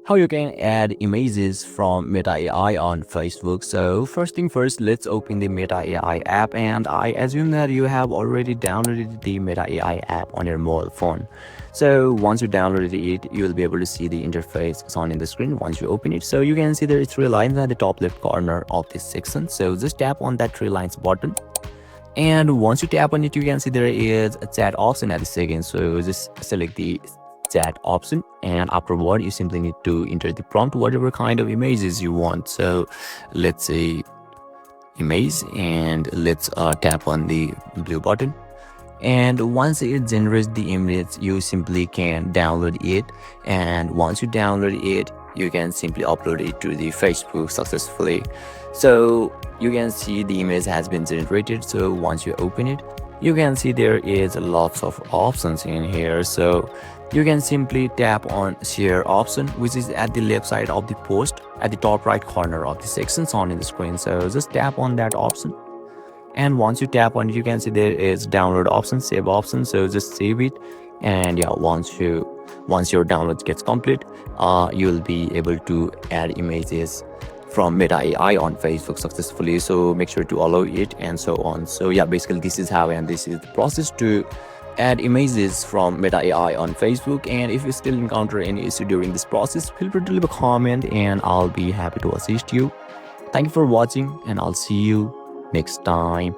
How you can add images from Meta AI on Facebook. So first thing first, let's open the Meta AI app, and I assume that you have already downloaded the Meta AI app on your mobile phone. So once you downloaded it, you will be able to see the interface is on in the screen once you open it. So you can see there is three lines at the top left corner of this section. So just tap on that three lines button, and once you tap on it, you can see there is a chat option at the second. So just select the chat option, and afterward you simply need to enter the prompt whatever kind of images you want. So let's say image, and let's tap on the blue button. And once it generates the image, you simply can download it, and once you download it, you can simply upload it to the Facebook successfully. So you can see the image has been generated. So once you open it, you can see there is lots of options in here. So you can simply tap on share option, which is at the left side of the post at the top right corner of the sections on in the screen. So just tap on that option, and once you tap on it, you can see there is download option, save option. So just save it, and yeah, once your download gets complete, you'll be able to add images from Meta AI on Facebook successfully. So make sure to allow it and so on. So yeah, basically this is how, and this is the process to add images from Meta AI on Facebook. And if you still encounter any issue during this process, feel free to leave a comment and I'll be happy to assist you. Thank you for watching, and I'll see you next time.